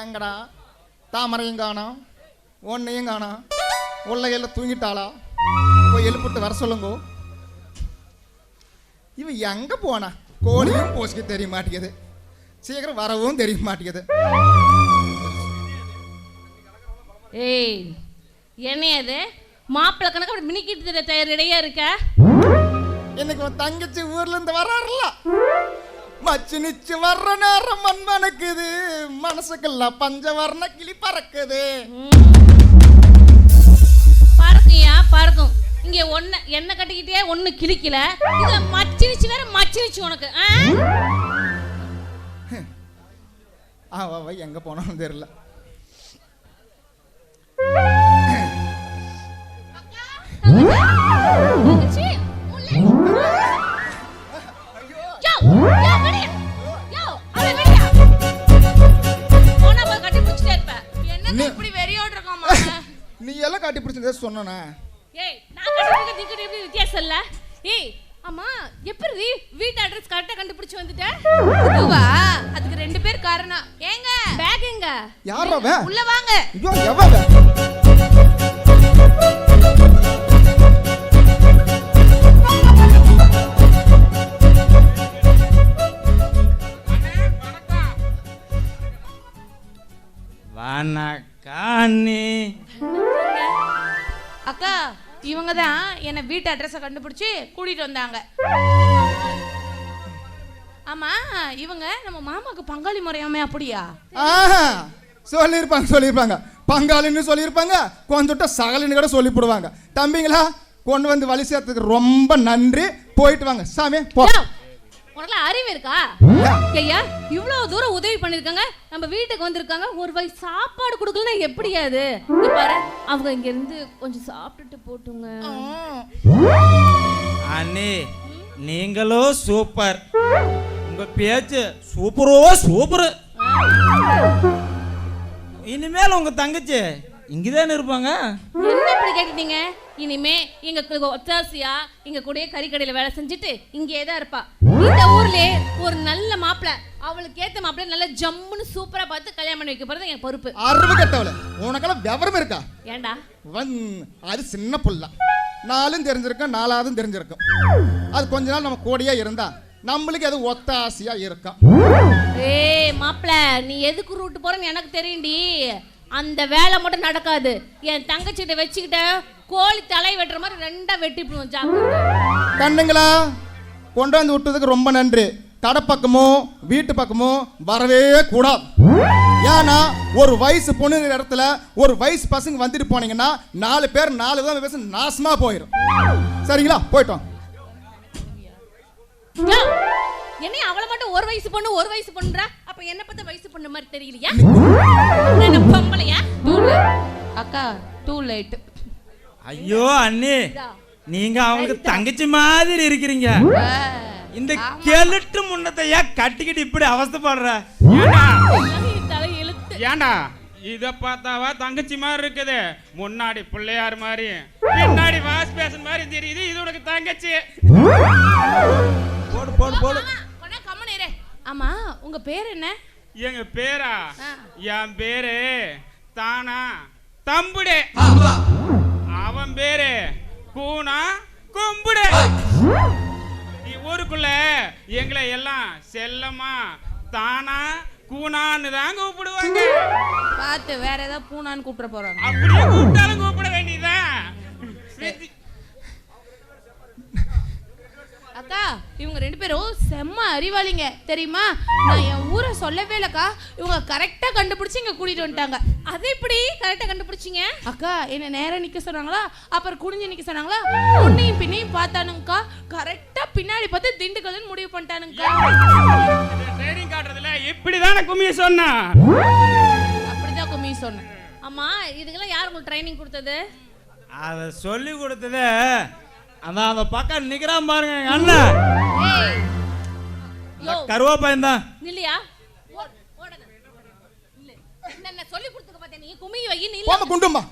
எங்கடா தாமரையும் காணோம், ஒன்னையும் காணோம். உள்ள எல்லாம் தூங்கிட்டாளா? போய் எழுப்பிட்டு வர சொல்லுங்க. இவன் எங்க போனா? கோழியும் போசிக்க தெரிய மாட்டேங்குது, சீக்கிரம் வரவும் தெரிய மாட்டேங்குது. ஏய் என்ன அது மாப்பிள்ளை கணக்கு அப்படி மினிக்கிட்டு தயார் இடையா இருக்க? இன்னைக்கு உன் தங்கச்சி ஊர்ல இருந்து வர்றாருல, மச்சு நிச்சு வர்ற நேரம் மண் மணக்குது, மனசுக்கெல்லாம் பஞ்சவர்ண கிளி பறக்குது. பறக்குயா பறக்கும். இங்க ஒன்னு என்ன கட்டிக்கிட்டே ஒண்ணு கிளிக்கல, இதுல மச்சு நிச்சு வேற மச்சு நிச்சு உனக்கு. அவ எங்க போனாலும் தெரியல. நீ எல்லாம் கட்டி பிடிச்சத சொன்னா? ஏய் நான் கட்டி பிடிக்க எப்படி வித்தியாசம் இல்ல? ஏய் அம்மா எப்படி வீட்டு அட்ரஸ் கரெக்ட்டா கண்டுபிடிச்சு வந்துட்ட? அதுவா அதுக்கு ரெண்டு பேர் காரணம். ஏங்க பேக் எங்க? யாரவ? உள்ள வாங்க. ஐயோ எவவ? வணக்கானே. அக்கா இவங்க தான் என்ன வீட்டு அட்ரஸை கண்டுபிடிச்சி கூட்டிட்டு வந்தாங்க. ஆமா இவங்க நம்ம மாமாக்கு பங்காளி முறையாமே அப்படியா? சொல்லியிருப்பாங்க பங்காளின்னு சொல்லியிருப்பாங்க, கொஞ்சம் சகலின்னு கூட சொல்லி போடுவாங்க. தம்பிங்களா கொண்டு வந்து வழி சேர்த்ததுக்கு ரொம்ப நன்றி, போயிட்டு வாங்க சாமி போ. உனக்கு அறிவு இருக்கா? ஐயா இவ்வளவு தூரம் உதவி பண்ணிருக்காங்க, நம்ம வீட்டுக்கு வந்திருக்காங்க, ஒரு வகை சாப்பாடு கொடுக்கலன்னா எப்படியாது? பாரு அவங்க இங்க இருந்து கொஞ்சம் சாப்பிட்டுட்டு போட்டுங்க. அண்ணே நீங்களும் சூப்பர், உங்க பேச்சு சூப்பரோ சூப்பர். இனிமேல் உங்க தங்கச்சி இங்கதானே இருப்பாங்க. என்ன இப்படி கேட்டுட்டீங்க? இனிமே எங்க ஒத்தாசியா எங்க கூடயே கறிக்கடையில வேலை செஞ்சுட்டு இங்கே தான் இருப்பா. இந்த ஊர்லயே ஒரு நல்ல மாப்பிள்ளை, அவளுக்கு ஏத்த மாப்பிள்ளை நல்ல ஜம்முன்னு சூப்பரா பார்த்து கல்யாணம் பண்ணி வைக்க போறது என் பொறுப்பு. அறிவு கட்டவள, உனக்கெல்லாம் விவரம் இருக்கா? ஏண்டா அது சின்ன புள்ள, நாலும் தெரிஞ்சிருக்கும் நாலாவதும் தெரிஞ்சிருக்கும். அது கொஞ்ச நாள் நம்ம கூடயே இருந்தா நம்மளுக்கு அது ஒத்தாசியா இருக்கும். ஏய் மாப்பிள்ளை நீ எதுக்கு ரூட்டு போறன்னு எனக்கு தெரியும்டி. அந்த வேலை மட்டும் நடக்காது. என் தங்கச்சிட்ட வச்சுக்கிட்ட கோழி தலை வெட்டுற மாதிரி ரெண்டா வெட்டிடுவோம். ஜாக்கிரதை. கண்ணுங்களா கொண்டு வந்து விட்டதுக்கு ரொம்ப நன்றி. கடை பக்கமோ வீட்டு பக்கமோ வரவே கூடாது. ஏன்னா ஒரு வயசு பொண்ணு இடத்துல ஒரு வயசு பசங்க வந்துட்டு போனீங்கன்னா 4 பேர் 4 விதம் பேச நாசமா போயிடும். சரிங்களா? போயிட்டோம். என்ன அவளை மட்டும் ஒரு வயசு பொண்ணு ஒரு வயசு பொண்ணுறா? அப்ப என்ன பத்த வயசு பொண்ணு மாதிரி தெரியலையா? என்ன பொம்பளையா? அக்கா டூ லேட். ஐயோ அண்ணே நீங்க அவங்களுக்கு தங்கச்சி மாதிரி இருக்கிறீங்க. இந்த கெளுட்டு முன்னத்தையா கட்டிக்கிட்டு இப்படி அவஸ்தைப்படுற? தலை இழுத்து. ஏண்டா இத பார்த்தாவா தங்கச்சி மாதிரி இருக்குது, முன்னாடி பிள்ளையார் மாதிரி பின்னாடி வாஷ் பேஷன் மாதிரி தெரியுது. இது உனக்கு தங்கச்சி. போடு போடு போடு. ஆமா உங்க பேர் என்ன? எங்க பேரா? என் பேரு தானா தம்புடே, அவன் பேரு கூனா கும்புடே. நீ ஊருக்குள்ள எங்களை எல்லாம் செல்லமா தானா கூனான்னு தான் கூப்பிடுவாங்க. பார்த்து வேற ஏதாவது பூனான்னு கூப்பிட போறாங்க. அப்படியே கூப்பிட்டாலும் கூப்பிட வேண்டியதான். அக்கா இவங்க ரெண்டு பேரும் செம்ம அறிவாளிங்க தெரியுமா? நான் என் ஊரை சொல்லவே இல்லக்கா, இவங்க கரெக்டா கண்டுபிடிச்சு இங்க கூட்டிட்டு வந்துட்டாங்க. அது எப்படி கரெக்டா கண்டுபிடிச்சீங்க? அக்கா என்ன நேரா நிக்க சொன்னாங்களா, அப்புறம் குனிஞ்சு நிக்க சொன்னாங்களா, முன்னையும் பின்னையும் பார்த்தானுங்கக்கா, கரெக்டா பின்னாடி பார்த்து திண்டுக்கல்னு முடிவு பண்ணிட்டானுங்கக்கா. ட்ரைனிங் காட்டுறதுல இப்படிதானே கும்மி சொன்னா? அப்படிதான் கும்மி சொன்னேன். அம்மா இதுக்கெல்லாம் யார் உங்களுக்கு ட்ரைனிங் கொடுத்தது? அத சொல்லி கொடுத்தது அதான் அந்த பக்கம் நிக்கிறான் பாருங்க எங்க அண்ணன். கருவாப்பையன் தான். இல்லையா? ஓடுங்க. இல்ல என்ன சொல்லி கொடுத்துக்க பார்த்தே நீ கும்மி வை. நீ போமா குண்டுமா